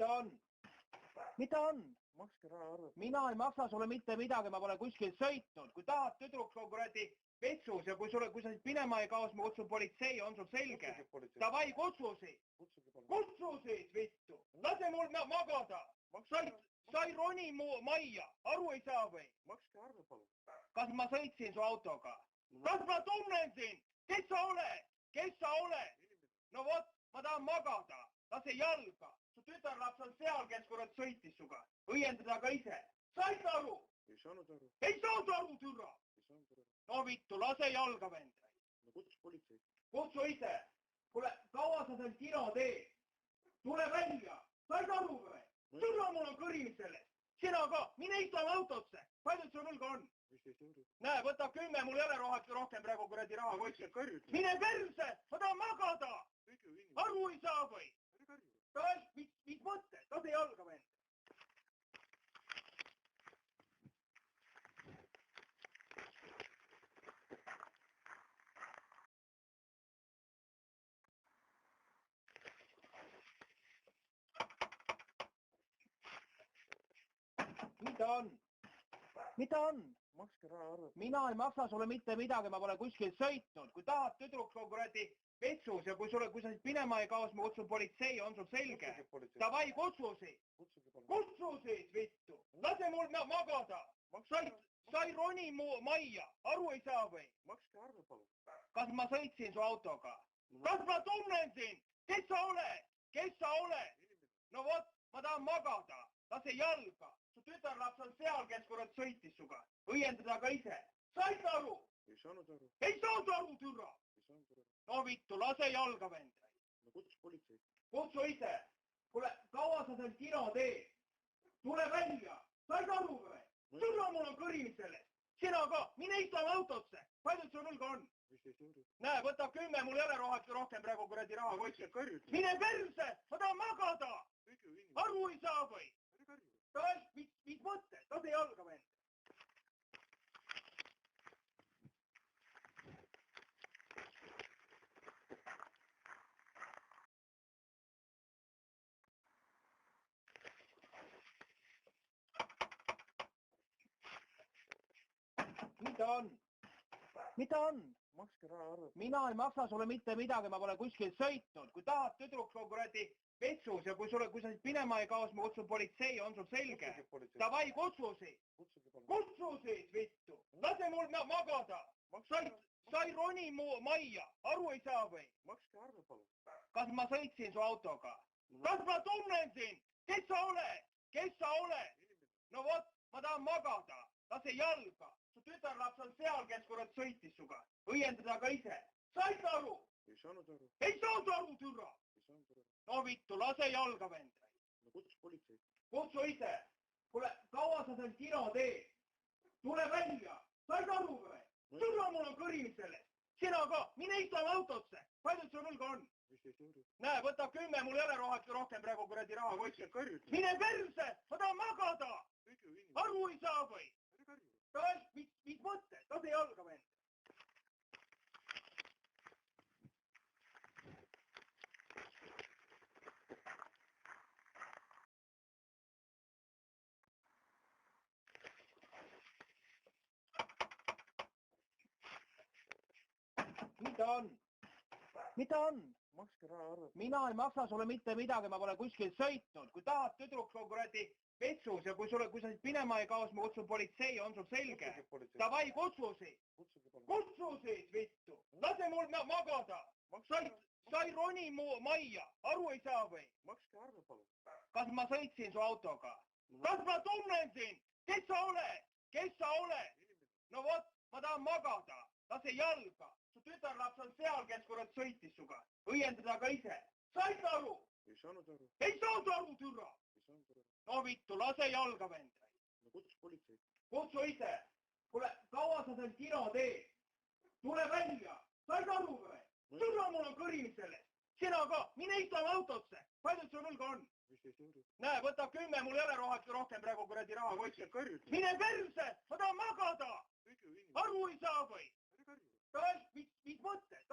Mida on? Mida on? Makske raha arvet. Mina ei maksa sulle mitte midagi, ma pole kuskil sõitnud. Kui tahad tüdruks on kuradi petsus ja kui sa siit minema ei kaos, ma kutsun politsei, on sul selge? Davai, kutsu siit! Kutsu siit, vittu! Lase mul magada! Sa ei roni mu majja, aru ei saa või? Makske arve, palun. Kas ma sõitsin su autoga? Kas ma tunnen sind? Kes sa oled? Kes sa oled? No vot, ma tahan magada. Lase jalga. Su tütarlaps on seal, kes kurat sõitis suga. Õiendada ka ise. Said aru? Ei saanud aru. Ei saanud aru, türa! Ei saanud aru. No vittu, lase jalga vend. No kutsus politsei. Kutsu ise. Kuule, kaua sa seal kino teed? Tule välja. Said aru või? Türa mul on kõrini sellest. Sina ka. Mine istame autosse. Palju sul õlga on? 15 eurot. Näe, võta 10, mul ei ole rohkem praegu kuradi raha kotsi. Karjud. Mine perse! Ma tahan magada! Aru ei saa või? Mis mõttes? Lase jalga vend. Mida on? Mida on? Makske raha arvet. Mina ei maksa sulle mitte midagi, ma pole kuskil sõitnud. Kui tahad tüdruks on kuradi petsus ja kui sa siit minema ei kaos, ma kutsun politsei, on sul selge? Davai, kutsu siit! Kutsu siit, vittu! Lase mul magada! Sa ei roni mu majja, aru ei saa või? Makske arve, palun. Kas ma sõitsin su autoga? Kas ma tunnen sind? Kes sa oled? Kes sa oled? No vot, ma tahan magada. Lase jalga. Su tütarlaps on seal, kes kurat sõitis suga. Õiendada ka ise. Said aru? Ei saanud aru. Ei saanud aru, türa! Ei saanud aru. No vittu, lase jalga vend. No kutsus politsei. Kutsu ise. Kuule, kaua sa seal kino teed? Tule välja. Said aru või? Türa mul on kõrini sellest. Sina ka. Mine istame autosse. Palju sul õlga on? 15 eurot. Näe, võta 10, mul ei ole rohkem praegu kuradi raha kotsi. Karjud. Mine perse! Ma tahan magada! Aru ei saa või? Mis mõttes? Lase jalga vend. Mida on? Mida on? Makske raha arvet. Mina ei maksa sulle mitte midagi, ma pole kuskil sõitnud. Kui tahad tüdruks on kuradi petsus ja kui sa siit minema ei kaos, ma kutsun politsei, on sul selge? Davai, kutsu siit! Kutsu siit, vittu! Lase mul magada! Sa ei roni mu majja, aru ei saa või? Makske arve, palun. Kas ma sõitsin su autoga? Kas ma tunnen sind? Kes sa oled? Kes sa oled? No vot, ma tahan magada. Lase jalga. Su tütarlaps on seal, kes kurat sõitis suga. Õiendada ka ise. Said aru? Ei saanud aru. Ei saanud aru, türa! Ei saanud aru. No vittu, lase jalga vend. No kutsus politsei. Kutsu ise. Kuule, kaua sa seal kino teed? Tule välja. Said aru või? Türa mul on kõrini sellest. Sina ka. Mine istame autosse. Palju sul õlga on? 15 eurot. Näe, võta 10, mul ei ole rohkem praegu kuradi raha kotsi. Karjud. Mine perse! Ma tahan magada! Aru ei saa või? Mis mõttes? Lase jalga vend. Mida on? Mida on? Makske raha arvet. Mina ei maksa sulle mitte midagi, ma pole kuskil sõitnud. Kui tahad tüdruks on kuradi petsus ja kui sa siit minema ei kaos, ma kutsun politsei, on sul selge? Davai, kutsu siit! Kutsu siit, vittu! Lase mul magada! Sa ei roni mu majja, aru ei saa või? Makske arve, palun. Kas ma sõitsin su autoga? Kas ma tunnen sind? Kes sa oled? Kes sa oled? No vot, ma tahan magada. Lase jalga. Su tütarlaps on seal, kes kurat sõitis suga. Õiendada ka ise. Said aru? Ei saanud aru. Ei saanud aru, türa! Ei saanud aru. No vittu, lase jalga vend. No kutsus politsei. Kutsu ise. Kuule, kaua sa seal kino teed? Tule välja. Said aru või? Türa mul on kõrini sellest. Sina ka. Mine istame autosse. Palju sul õlga on? 15 eurot. Näe, võta 10, mul ei ole rohkem praegu kuradi raha kotsi. Karjud. Mine perse! Ma tahan magada! Aru ei saa või?